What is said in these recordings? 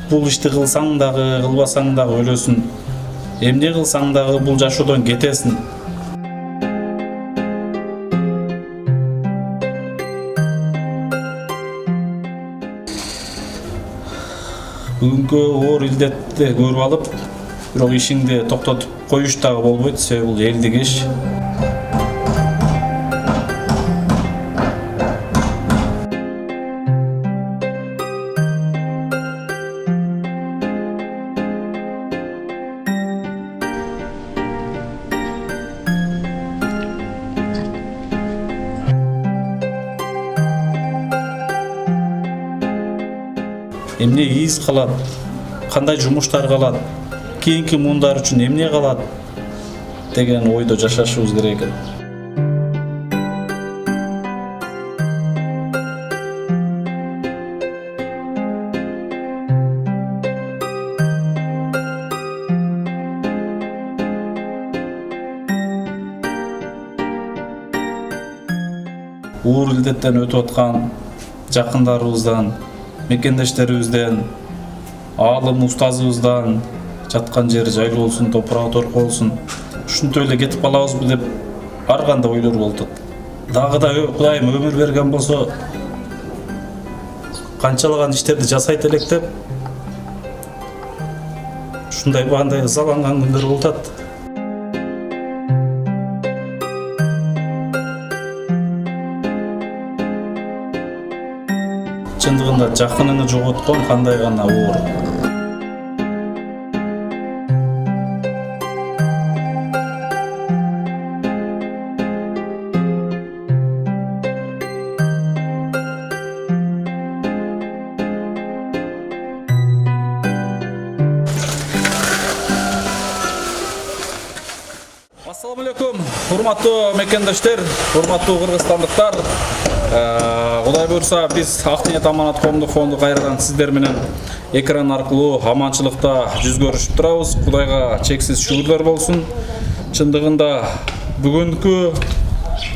бул ишти кылсаң дагы кылбасаң дагы өлөсүн, эмне кылсаң дагы бул жашоодон кетесиң. Бүгүнкү оор илдетти көрүп алып, бирок ишиңди токтотуп коюш дагы болбойт, себеби бул элдик иш. Эмне из калат, кандай жумуштар калат, кийинки муундар үчүн эмне калат деген ойдо жашашыбыз керек экен. Оор илдеттен өтүп аткан жакындарыбыздан, мекендештерибизден, аалым устазыбыздан жаткан жери жайлуу болсун, топурагы торко болсун, ушинтип эле кетип калабызбы деп ар кандай ойлор болуп атат. Дагы да Кудайым өмүр берген болсо, канчалаган иштерди жасайт элек деп ушундай бандай ызаланган күндөр болуп атат. Чындыгында жакыныңы жоготкон кандай гана оор. Ассаламу алейкум, урматтуу мекендештер, урматтуу кыргызстандыктар. Кудай буйрса, биз Ак ниет аманат коомдук фонду кайрадан сиздер менен экран аркылуу аманчылыкта жүз көрүшүп турабыз. Кудайга чексиз шүгүрлөр болсун. Чындыгында бүгүнкү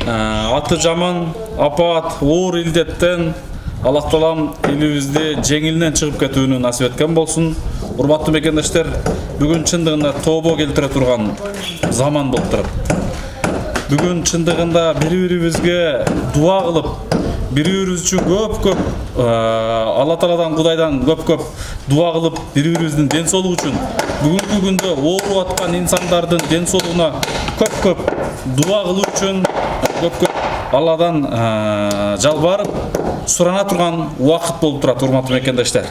аты жаман апаат оор илдеттен Аллах Таалам элибизди жеңилинен чыгып кетүүнү насип эткен болсун. Урматтуу мекендештер, бүгүн чындыгында тобо келтире турган заман болуп турат. Бүгүн чындыгында бири-бирибизге дуа кылып, бири-бирибиз үчүн көп Алла Тааладан, Кудайдан көп дуа кылып, бири-бирибиздин ден соолугу үчүн, бүгүнкү күндө ооруп аткан инсандардын ден соолугуна көп дуа кылуу үчүн көп Алладан жалбарып, сурана турган убакыт болуп турат, урматтуу мекендештер.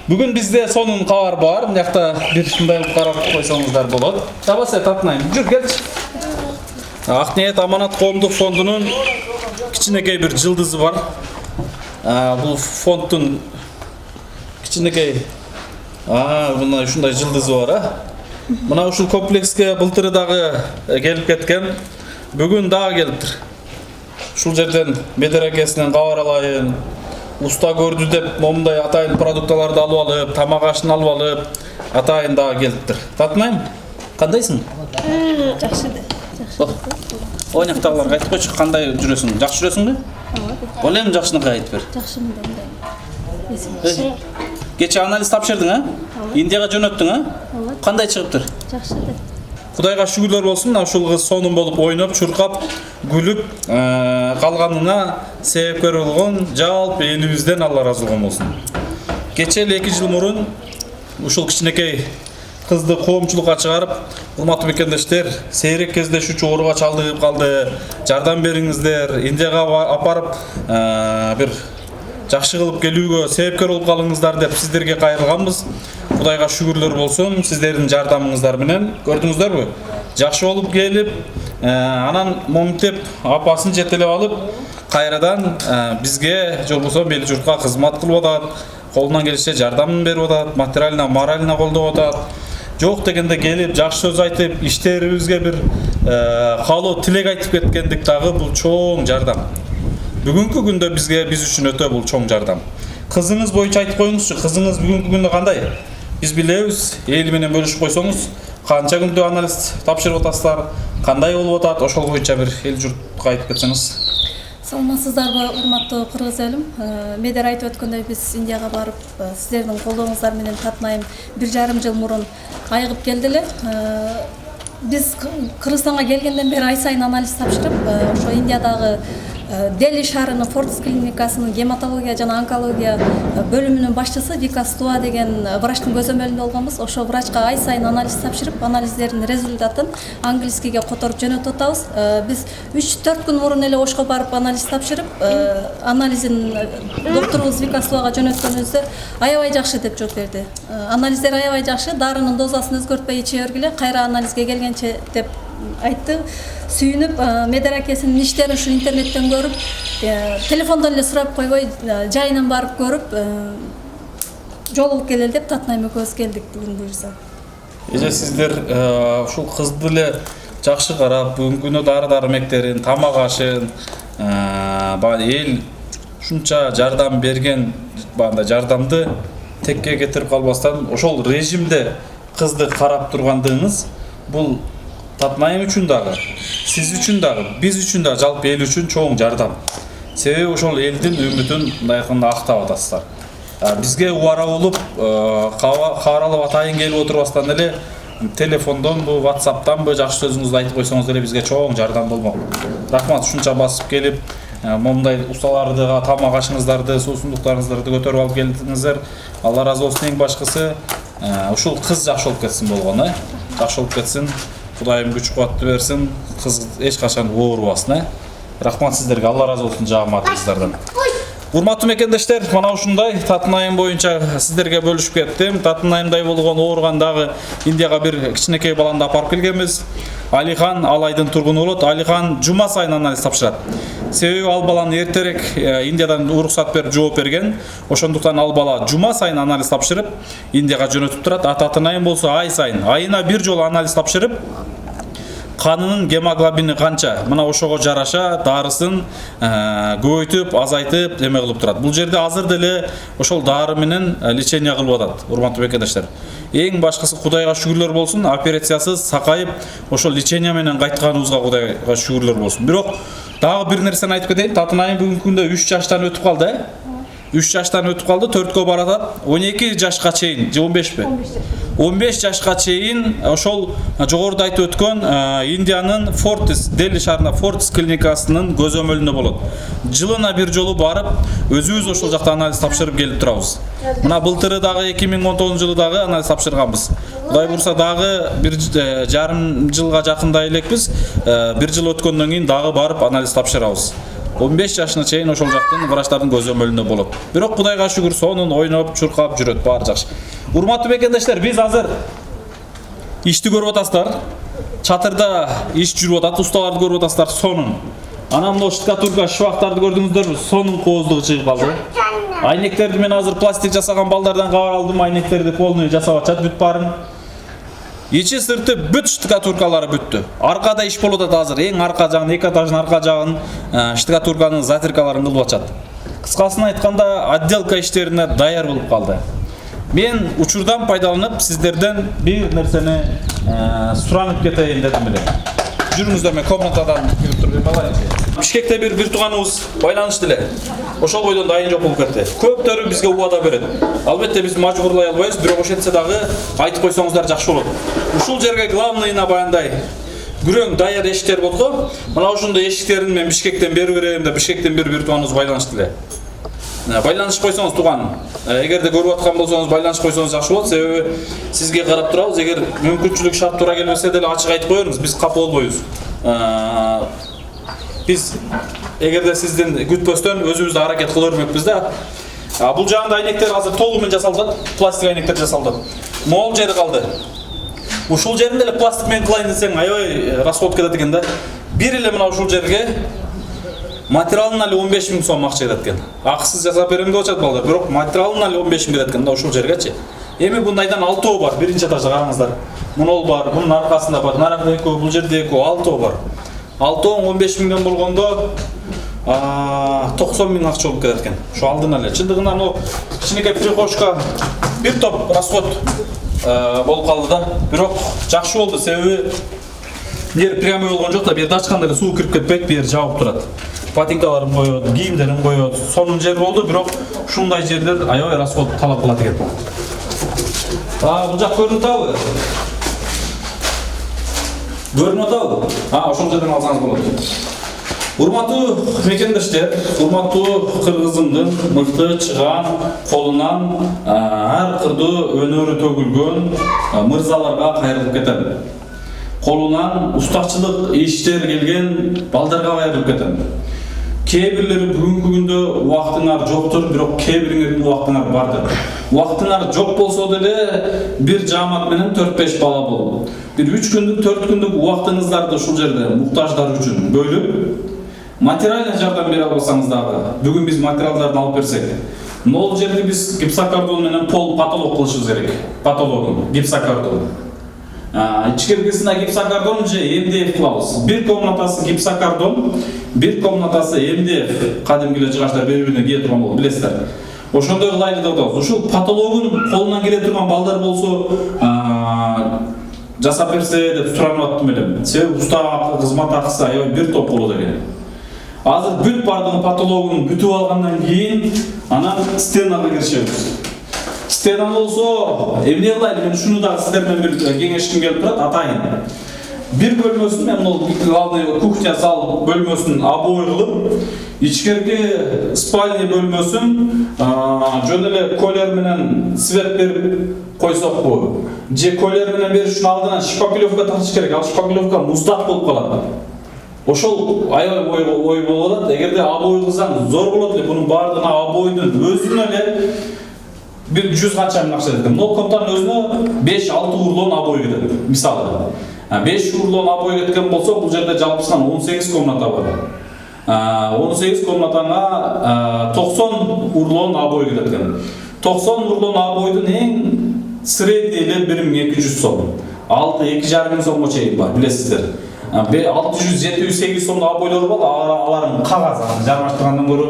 Бүгүн бизде сонун кабар бар. Мынакта бир ушундай карап койсоңуздар болот. Табаса татнайм. Жүр келчи. Ак ниет аманат коомдук фондунун кичинекей бир жылдызы бар. Бул фонддун кичинекей мына ушундай жылдызы бар, Мына ушул комплекске былтыры дагы келип кеткен. Бүгүн дагы келиптир. Ушул жерден медерекесинен кабар алайын. Уста көрдү деп момундай атайын продукталарды алып алып, тамак ашын алып алып, атайын дагы келиптир. Татнайм, кандайсың? Жакшы. Ойнактагыларга айтып койчу, кандай жүрөсүң? Жакшы жүрөсүңбү? Ооба. Эми жакшыныкы айтып бер. Жакшымын. Кече анализ тапшырдың, Индияга жөнөттүң, Кандай чыгыптыр? Жакшы. Кудайга шүгүрлөр болсун, ушул кыз сонун болуп ойноп, чуркап, күлүп калганына себепкер болгон жалпы элибизден Алла ыраазы болсун. Кече эле 2 жыл мурун ушул кичинекей кызды коомчулукка чыгарып, урматтуу мекендештер, сейрек кезде ушучу ооруга чалдыгып калды, жардам бериңиздер, Индияга апарып бир жакшы кылып келүүгө себепкер болуп калыңыздар деп сиздерге кайрылганбыз. Кудайга шүгүрлөр болсун, сиздердин жардамыңыздар менен. Көрдүңүздөрбү? Жакшы болуп келип, анан момтеп апасын жетелеп алып, кайрадан бизге жолбосо бели журтка кызмат кылып атат, колунан келишинче жардам берип атат, материально, морально колдоп атат. Жок дегенде келип, жакшы сөз айтып, иштерибизге бир каалоо тилек айтып кеткендик дагы бул чоң жардам. Бүгүнкү күндө биз үчүн өтө бул чоң жардам. Кызыңыз боюнча айтып коюңузчу, кызыңыз бүгүнкү күндө кандай? Биз билебиз, эл менен бөлүшүп койсоңуз, канча күндө анализ тапшырып атасыздар, кандай болуп атат, ошол боюнча бир эл журтка айтып кетсеңиз. Саламатсыздарбы, урматтуу кыргыз элим. Медер айтып өткөндөй биз Индияга барып, сиздердин колдооңуздар менен Татнайым 1,5 жыл мурун айыгып келди эле. Биз Кыргызстанга келгенден бери ай сайын анализ тапшырып, ошо Индиядагы Дели шаарынын Фортис клиникасынын гематология жана онкология бөлүмүнүн башчысы Викас Туа деген врачтын көзөмөлүндө болгонбуз. Ошо врачка ай сайын анализ тапшырып, анализдердин результатын английскийге которуп жөнөтүп атабыз. Биз 3-4 күн мурун эле ошко барып анализ тапшырып, анализин докторубуз Викас Туага жөнөткөнүбүздө аябай жакшы деп жооп берди. Анализдер аябай жакшы, дарынын дозасын өзгөртпөй иче бергиле, кайра анализге келгенче деп айтты. Сүйүнүп, Медер акесинин иштерин ушу интернеттен көрүп, телефондон эле сурап койбой, жайынан барып көрүп, жолугуп келели деп Татнайым экөөбүз келдик бүгүн буюрса. Эже сиздер ушул кызды эле жакшы карап, бүгүнкү күнү дары-дармектерин, тамак ашын, эл ушунча жардам берген, жардамды текке кетирип калбастан, ошол режимде кызды карап тургандыгыңыз бул Татнайым үчүн дагы, сиз үчүн дагы, биз үчүн дагы, жалпы эл үчүн чоң жардам. Себеби ошол элдин үмүтүн мындайкында актап атасыздар. Бизге убара болуп, кабар алып атайын келип отурбастан эле телефондонбу, WhatsApp'танбы жакшы сөзүңүздү айтып койсоңуз эле бизге чоң жардам болмок. Рахмат, ушунча басып келип, момундай усталарды, тамак ашыңыздарды, суусундуктарыңыздарды көтөрүп алып келдиңиздер. Алла разы болсун. Эң башкысы, ушул кыз жакшы болуп кетсин болгон, жакшы болуп кетсин. Кудайым күч кубатты берсин, кыз эч качан оорубасын. Рахмат сиздерге, Алла разы болсун жагыматыңыздардан. Урматтуу мекендештер, мана ушундай Татнайым боюнча сиздерге бөлүшүп кеттим. Татнайымдай болгон ооруган дагы Индияга бир кичинекей баланы апарып келгенбиз. Алихан Алайдын тургуну болот. Алихан жума сайын анализ тапшырат. Себеби ал баланы эртерээк Индиядан уруксат берип жооп берген. Ошондуктан ал бала жума сайын анализ тапшырып Индияга жөнөтүп турат. Татнайым болсо ай сайын, айына бир жолу анализ тапшырып, канынын гемоглобини канча, мына ошого жараша дарысын көбөйтүп, азайтып, эме кылып турат. Бул жерде азыр деле ошол дары менен лечение кылып атат, урматтуу мекендештер. Эң башкысы Кудайга шүгүрлөр болсун, операциясыз сакайып, ошол лечение менен кайтканыбызга Кудайга шүгүрлөр болсун. Бирок дагы бир нерсени айтып кетейин, Татнайым бүгүнкү күндө 3 жаштан өтүп калды, 3 жаштан өтүп калды, 4кө баратат. 12 жашка чейин, же 15пи? 15 жашка чейин ошол жогоруда айтып өткөн Индиянын Фортис, Дели шаарында Фортис клиникасынын көзөмөлүндө болот. Жылына бир жолу барып, өзүбүз ошол жакта анализ тапшырып келип турабыз. Мына былтыры дагы 2019 жылы дагы анализ тапшырганбыз. Кудай бурса дагы 1,5 жылга жакындай элекпиз. 1 жыл өткөндөн кийин дагы барып анализ тапшырабыз. 15 жашына чейин ошол жактын врачтардын көзөмөлүндө болот. Бирок Кудайга шүгүр, сонун ойноп, чуркап жүрөт, баары жакшы. Урматтуу мекендештер, биз азыр ишти көрүп атасыздар. Чатырда иш жүрүп атат, усталарды көрүп атасыздар, сонун. Анан могу штукатурка, швактарды көрдүңүздөрбү? Сонун кооздугу чыгып калды. Айнектерди мен азыр пластик жасаган балдардан кабар алдым, айнектерди полный жасап атышат бүт баарын. Ичи сырты бүт штукатуркалары бүттү. Аркада иш болуп атат азыр. Эң арка жагын, 2 этаждын арка жагын штукатурканын затиркаларын кылып атышат. Кыскасын айтканда, отделка иштерине даяр болуп калды. Мен учурдан пайдаланып сиздерден бир нерсени суранып кетейин дедим эле. Жүрүңүздөр, мен комнатадан кирип туруп алайын. Бишкекте бир тууганыбыз байланышты эле. Ошол бойдон дайын жок болуп кетти. Көптөрү бизге убада берет. Албетте биз мажбурлай албайбыз, бирок ошентсе дагы айтып койсоңуздар жакшы болот. Ушул жерге главныйына баяндай күрөң даяр эшиктер болду. Мына ошондой эшиктерин мен Бишкектен берип берем деп Бишкектен бир тууганыбыз байланышты эле. Байланышып койсоңуз тууган, эгерде көрүп аткан болсоңуз байланышып койсоңуз жакшы болот. Себеби сизге карап турабыз. Эгер мүмкүнчүлүк шарт туура келбесе деле ачык айтып коербиз, биз капа болбойбуз. Биз эгерде сиздин күтпөстөн өзүбүз да аракет кыла бермекпиз да. Бул жагында айнектер азыр толугу менен жасалды, пластик айнектер жасалды. Могул жери калды. Ушул жеринде эле пластик менен кылайын десең, аябай расход кетет экен да. Бир эле мына ушул жерге материалын эле 15 000 сом акча кетет экен. Акысыз жасап берем деп атышат балдар, бирок материалын эле 15 000 кетет экен да ушул жергечи. Эми бундайдан 6 бар, биринчи этажда караңыздар. Мунул бар, мунун аркасында бар, наракта 2, бул жерде 2, 6 бар. 6 15 000 болгондо 90 000 акча болуп кетет экен. Ошо алдын эле. Чындыгында могу кичинекей прихожка бир топ расход болуп калды да. Бирок жакшы болду, себеби Бер прямой болгон жок да, бер ачканда эле суу кирип кетпейт, бер жабып турат. Ботинкаларын коёт, кийимдерин коёт. Сонун жер болду, бирок ушундай жерлер аябай расход талап кылат экен. Бул жак көрүнүп атабы? Көрүнүп атабы? Ошол жерден алсаңыз болот. Урматтуу мекендештер, урматтуу кыргызымдын мыкты чыган колунан ар кырдуу өнөрү төгүлгөн мырзаларга кайрылып кетем. Колунан устачылык иштер келген балдарга кайрылып кетем. Кээ бирлери бүгүнкү күндө убактыңар жоктур, бирок кээ бириңердин убактыңар бардыр. Убактыңар жок болсо деле бир жаамат менен 4-5 бала болуп, бир 3 күндүк, 4 күндүк убактыңыздарды ушул жерде муктаждар үчүн бөлүп, материальный жардам бере алсаңыз дагы, бүгүн биз материалдарды алып берсек, нол жерде биз гипсокартон менен пол потолок кылышыбыз керек. Потологун, гипсокартон. Ичкеркисине гипсокартон же МДФ кылабыз. Бир комнатасы гипсокартон, бир комнатасы МДФ. Кадимки эле жыгачтар бири-бирине кие турган болду, билесиздер. Ошондой кылайлы деп атабыз. Ушул потологун колунан келе турган балдар болсо, жасап берсе деп суранып аттым элем. Себеби уста кызмат акысы аябай бир топ болот экен. Азыр бүт бардыгын потологун бүтүп алгандан кийин анан стенага киришебиз. Стена болсо, эмне кылайлы, мен ушуну да сиздер менен бир кеңешким келип турат, атайын. Бир бөлмөсүн, мен бул главный кухня зал бөлмөсүн обой кылып, ичкерки спальня бөлмөсүн жөн эле колер менен свет берип койсокпу? Же колер менен бериш үчүн алдынан шпаклевка тартыш керек, ал шпаклевка муздак болуп калат. Ошол аябай ой болуп атат. Эгерде обой кылсаң зор болот эле, бунун баардыгына обойдун өзүнө эле бир 100 канча миң акча кетет. Мына комнатанын өзүнө 5-6 урлон обой кетет. Мисалы 5 урлон обой кеткен болсо, бул жерде жалпысынан 18 комната бар. 18 комнатага 90 урлон обой кетет экен. 90 урлон обойдун эң средний эле 1200 сом. 2,5 миң сомго чейин бар, билесиздер. 600-700-800 сомдо обойлор бар, алардын кагаз, жармаштыргандан көрө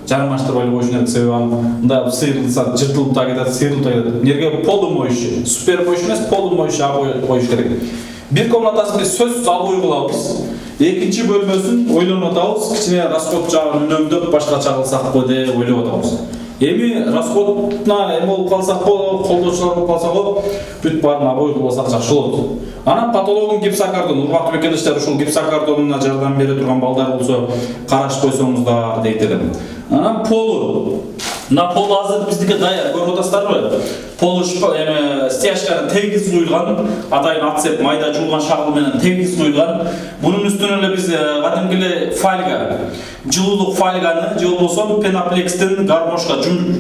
жармаштырбай эле коюшун керек. Себеби мындай сыйрылса, жыртылып да кетет, сыйрылып да кетет. Эмнеге полумоющий, супер моющий эмес, полумоющий обой коюш керек. Бир комнатасын биз сөзсүз обой кылабыз. Экинчи бөлмөсүн ойлонуп атабыз, кичине расход жагын үнөмдөп башкача кылсакпы деп ойлоп атабыз. Эми расходуна эме болуп калсак, колдоочулар болуп калсак, бүт баарын обой кылсак жакшы болот. Анан потологун гипсокартон, урматтуу мекендештер, ушул гипсокартонуна жардам бере турган балдар болсо караш койсоңуздар дейт элем. Анан полу. Мына пол азыр биздики даяр, көрүп атасыздарбы? Полу стяжканы тегиз куйулган, атайын атсеп майда жуулган шагыл менен тегиз куйулган. Бунун үстүнө эле биз кадимки эле фольга, жылуулук фольганы же болбосо пеноплекстен гармошка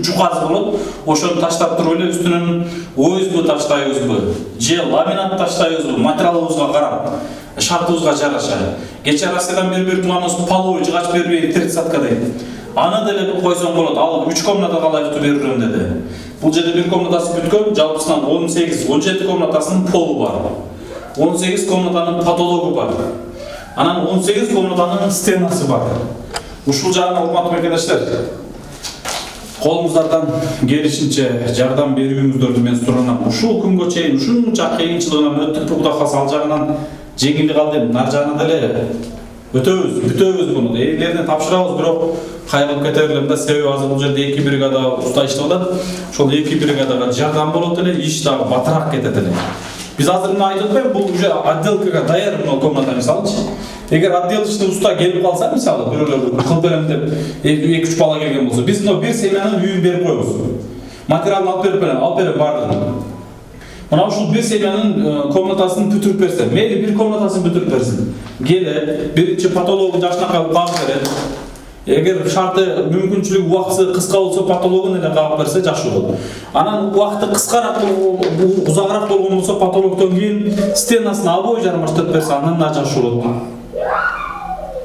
жуказ болот. Ошону таштап туруп эле үстүнөн ОСБ таштайбызбы, же ламинат таштайбызбы, материалыбызга карап, шартыбызга жараша. Кече Россиядан бери туганыбыз половой жыгач бербей 30-ка дейт. Аны деле койсоң болот. Ал 3 комната калайыктуу берирем деди. Бул жерде бир комнатасы бүткөн, жалпысынан 18-17 комнатасынын полу бар. 18 комнатанын потологу бар. Анан 18 комнатанын стенасы бар. Ушул жагына урматтуу мекендештер, колуңуздардан келишинче жардам берүүңүздөрдү мен суранам. Ушул күнгө чейин ушунча кыйынчылыгынан өттүк бугдакка ал жагынан жеңилдик алдым. Нар жагына деле бүтөбүз буну. Эйлерине тапшырабыз, бирок кайрылып кетер элем да, себеби азыр бул жерде 2 бригада уста иштеп атат. Ошол 2 бригадага жардам болот эле, иш дагы батыраак кетет эле. Биз азыр мына айтып атпайбы, бул уже отделкага даяр мына комната мисалычы. Эгер отделочный уста келип калса, мисалы, бирөөлөр кылып берем деп 2-3 бала келген болсо, биз мына бир семьянын үйүн берип коебуз. Материалын алып берем бардыгын. Мына ушул бир семьянын комнатасын бүтүрүп берсе, мейли бир комнатасын бүтүрүп берсин. Келе, биринчи потологун жашнакка кагып берет. Эгер шарты мүмкүнчүлүгү убакыты кыска болсо, потологун эле кагып берсе жакшы болот. Анан убакыты кыскараак, узагыраак болгон болсо, потологдон кийин стенасына обой жармаштырып берсе, андан да жакшы болот.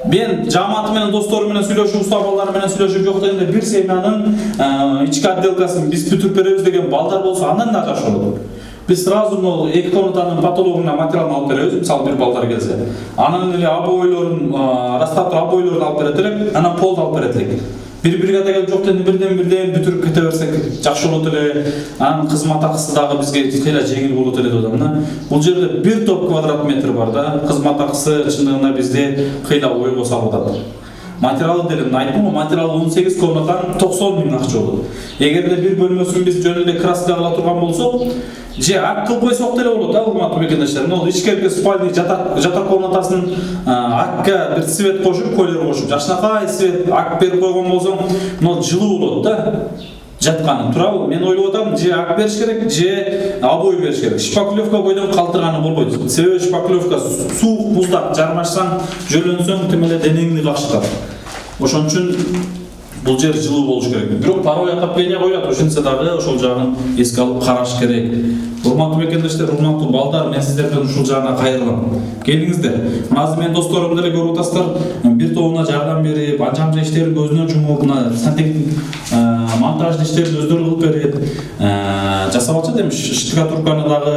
Мен жамааты менен, достору менен сүйлөшүп, уста балдар менен сүйлөшүп, жок дегенде бир семьянын ички отделкасын биз бүтүрүп беребиз деген балдар болсо, андан да жакшы болот. Biz sразу 2 комнатанын потологуна материалын алып беребиз, мисалы бир балдар келсе. Анан эле обойлорун, расстап обойлорун алып берет элек, анан полду алып берет элек. бир бригада келип жок дегенде бирден бүтүрүп кете берсек жакшы болот эле. Анын кызмат акысы дагы бизге кыйла жеңил болот эле деп атам да. Бул жерде бир топ квадрат метр бар да. Кызмат акысы чындыгында бизде кыйла ойго салып атат. Материалы деле айттым го, материалы 18 комнатадан 90 000 акча болот. Эгерде бир бөлмөсүн биз жөн эле краска кыла турган болсок, же ак кылып койсок деле болот да, урматтуу мекендештер. Мына ичкерки спальный жатак комнатасын акка бир свет кошуп, койлер кошуп, жакшынакай свет ак берип койгон болсоң, мына жылуу болот да. Жатканы туурабы? Мен ойлоп атам, же ак бериш керек, же обой бериш керек. Шпаклевка бойдон калтырганы болбойт. Себеби шпаклевка суук, буздак жармашсаң, жөлөнсөң тим эле денеңди какшытат. Ошон үчүн бул жер жылуу болуш керек. Бирок паровой отопление коюлат, ошентсе дагы ошол жагын эске алып караш керек. Урматтуу мекендештер, урматтуу балдар, мен сиздерден ушул жагына кайрылам. Келиңиздер. Азыр мен досторум деле көрүп атасыздар. Бир тобуна жардам берип, анчамча иштерин өзүнө жумуп, мына сантехник монтаждык иштерин өздөрү кылып берип, жасап атышат. Эми штукатурканы дагы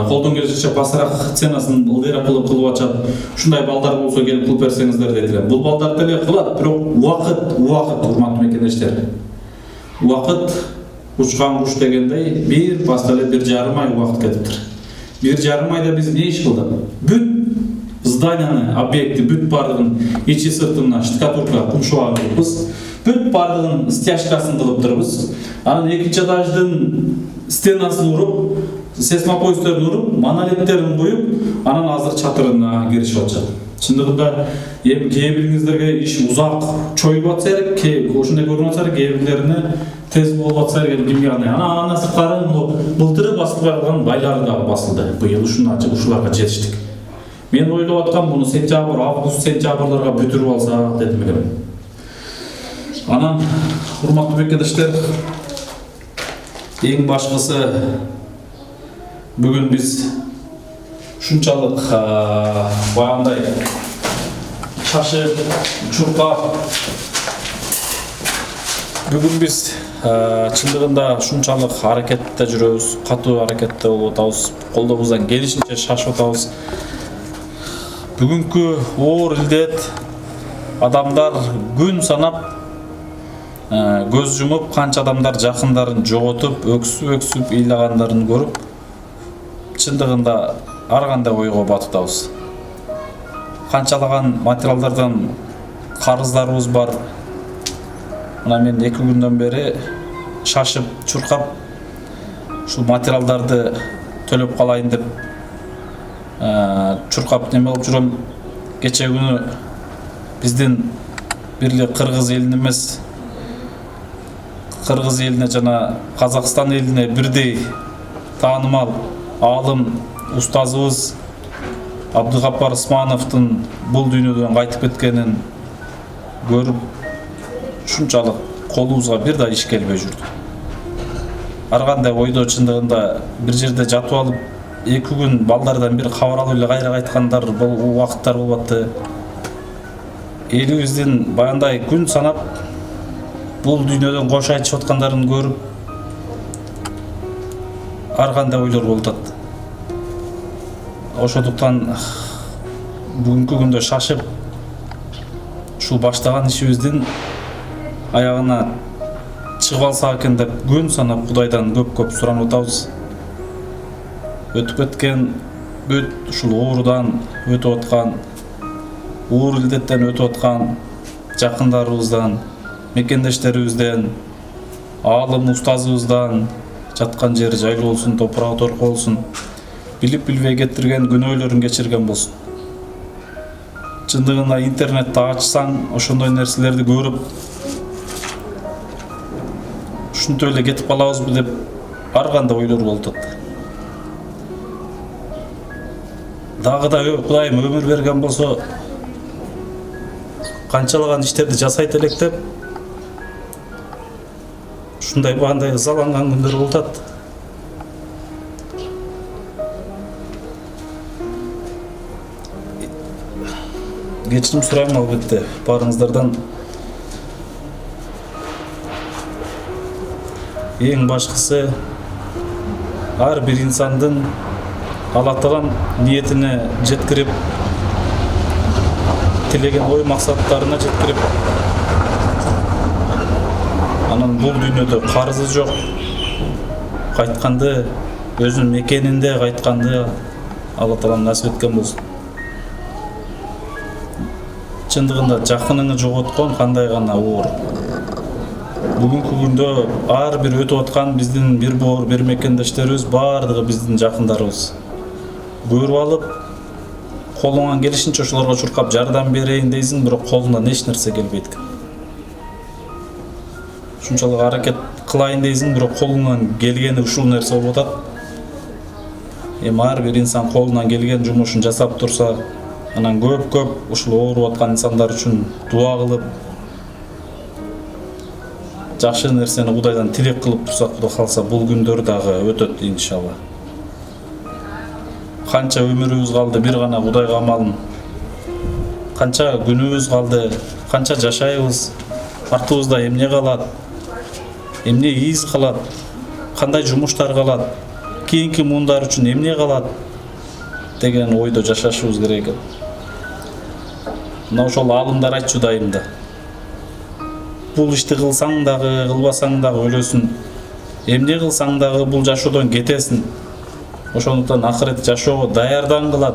колдон келишинче басараак ценасын ылдыйраак кылып атышат. Ушундай балдар болсо келип кылып берсеңиздер дейт элем. Бул балдар деле кылат, бирок убакыт урматтуу мекендештер. Убакыт учкан куш дегендей бир баска эле 1,5 ай убакыт кетиптир. 1,5 айда биз не иш кылдык? Бүт зданияны, объекти бүт бардыгын ичи сыртына штукатурка, кум шубагы кылыпбыз. Бүт бардыгын стяжкасын кылыптырбыз. Анан экинчи этаждын стенасын уруп, сесмопоздорун уруп, монолиттерин коюп, анан азыр чатырына киришип атышат. Чындыгында эми кээ бириңиздерге иш узак чоюлуп атса керек, ошондой көрүнүп атса керек, кээ бирлерине тез болуп атса керек, кимге кандай. Анан сырткары былтыры басылбай калган байлары дагы басылды. Быйыл ушуларга жетиштик. Мен ойлоп аткам, буну сентябрь, август, сентябрларга бүтүрүп алсак дедим элем. Анан урматтуу мекендештер, эң башкысы бүгүн биз ушунчалык баягындай шашып, чуркап, бүгүн биз чындыгында ушунчалык аракетте жүрөбүз, катуу аракетте болуп атабыз, колдобуздан келишинче шашып атабыз. Бүгүнкү оор илдет адамдар күн санап көз жумуп, канча адамдар жакындарын жоготуп, өксүп ыйлагандарын көрүп, чындыгында ар кандай ойго батып атабыз. Канчалаган материалдардан карыздарыбыз бар. Мына мен 2 күндөн бери шашып, чуркап, ушул материалдарды төлөп калайын деп чуркап неме болуп жүрөм. Кече күнү биздин бирли кыргыз элине эмес, кыргыз элине жана Казакстан элине бирдей таанымал аалым устазыбыз Абдыгапар Усмановдун бул дүйнөдөн кайтып кеткенин көрүп, ушунчалык колубузга бир да иш келбей жүрдү. Ар кандай ойдо чындыгында бир жерде жатып алып 2 күн балдардан бир кабар алып эле кайра кайткандар убакыттар болуп атты. Элибиздин баягындай күн санап бул дүйнөдөн кош айтышып аткандарын көрүп, ар кандай ойлор болуп атат. Ошондуктан бүгүнкү күндө шашып, ушул баштаган ишибиздин аягына чыгып алсак экен деп күн санап Кудайдан көп суранып атабыз. Өтүп кеткен бүт ушул оорудан өтүп аткан, оор илдеттен өтүп аткан жакындарыбыздан, мекендештерибизден, аалым устазыбыздан жаткан жери жайлуу болсун, топурагы торко болсун, билип билбей кетирген күнөөлөрүн кечирген болсун. Чындыгында интернетти ачсаң, ошондой нерселерди көрүп, ушинтип эле кетип калабызбы деп ар кандай ойлор болуп атат. Дагы да Кудайым өмүр берген болсо, канчалаган иштерди жасайт элек деп, ушундай бандай ызаланган күндөр болуп атат. Кечирим сурайм албетте баарыңыздардан. Эң башкысы ар бир инсандын Алла Таалам ниетине жеткирип, тилеген ой максаттарына жеткирип, анан бул дүйнөдө карызы жок, кайтканды өзүнүн мекенинде кайтканды Алла Таалам насип эткен болсун. Чындыгында жакыныңы жоготкон кандай гана оор. Бүгүнкү күндө ар бир өтүп аткан биздин бир боор, бир мекендештерибиз баардыгы биздин жакындарыбыз. Көрүп алып, колуңан келишинче ошолорго чуркап жардам берейин дейсиң, бирок колуңдан эч нерсе келбейт экен. Ушунчалык аракет кылайын дейсиң, бирок колуңан келгени ушул нерсе болуп атат. Эми ар бир инсан колунан келген жумушун жасап турса, анан көп ушул ооруп аткан инсандар үчүн дуа кылып, жакшы нерсени Кудайдан тилек кылып турсак, Кудай кааласа бул күндөр дагы өтөт иншалла. Канча өмүрүбүз калды бир гана Кудайга амалын. Канча күнүбүз калды, канча жашайбыз, артыбызда эмне калат, эмне из калат, кандай жумуштар калат, кийинки муундар үчүн эмне калат деген ойдо жашашыбыз керек экен. Мына ошол аалымдар айтчу дайымда. Бул ишти кылсаң дагы, кылбасаң дагы өлөсүн. Эмне кылсаң дагы бул жашоодон кетесиң. Ошондуктан акырет жашоого даярдангыла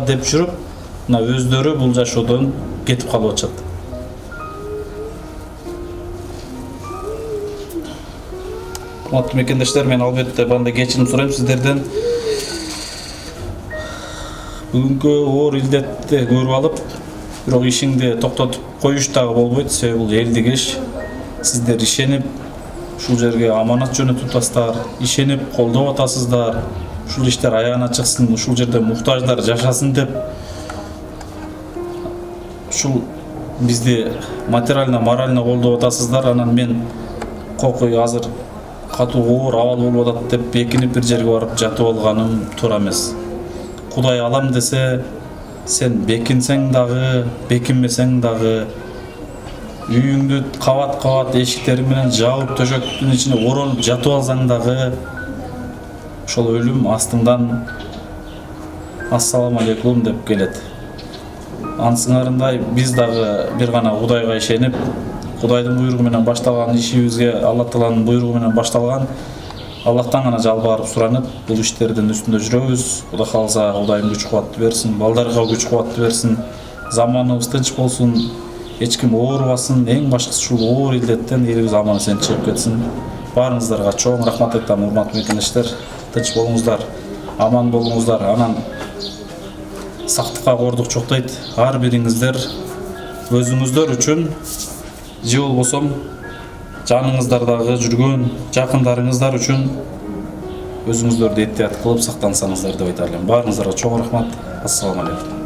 деп жүрүп, мына өздөрү бул жашоодон кетип калып атышат. Урматтуу мекендештер, мен албетте бандай кечирим сурайм сиздерден. Бүгүнкү оор илдетти көрүп алып, бирок ишиңди токтотуп коюш дагы болбойт, себеби бул элдик иш. Сиздер ишенип, ушул жерге аманат жөнөтүп атасыздар, ишенип колдоп атасыздар. Ушул иштер аягына чыксын, ушул жерде муктаждар жашасын деп, ушул бизди материально, морально колдоп атасыздар. Анан мен кокуй азыр катуу оор абал болуп атат деп бекинип бир жерге барып жатып алганым туура эмес. Кудай алам десе, сен бекинсең дагы, бекинмесең дагы, үйүңдү кабат эшиктериң менен жаап, төшөктүн ичине оролуп жатып алсаң дагы, ошол өлүм астыңдан ассаламу алейкум деп келет. Ансыңарындай биз дагы бир гана Кудайга ишенип, Кудайдын буйругу менен башталган ишибизге, Алла Тааланын буйругу менен башталган, Аллахтан гана жалбарып суранып, бул иштердин үстүндө жүрөбүз. Кудай кааласа Кудайым күч кубатты берсин, балдарга күч кубатты берсин, заманыбыз тынч болсун, эч ким оорубасын, эң башкысы ушул оор илдеттен элибиз аман эсен чыгып кетсин. Баарыңыздарга чоң рахмат айтам, урматтуу мекендештер. Тынч болуңуздар, аман болуңуздар. Анан сактыкка кордук чоктойт. Ар бириңиздер өзүңүздөр үчүн же болбосом жаныңыздардагы жүргөн жакындарыңыздар үчүн өзүңүздөрдү эhtiyat кылып сактансаңыздар деп айта элем. Баарыңыздарга чоң рахмат. Ассаламу алейкум.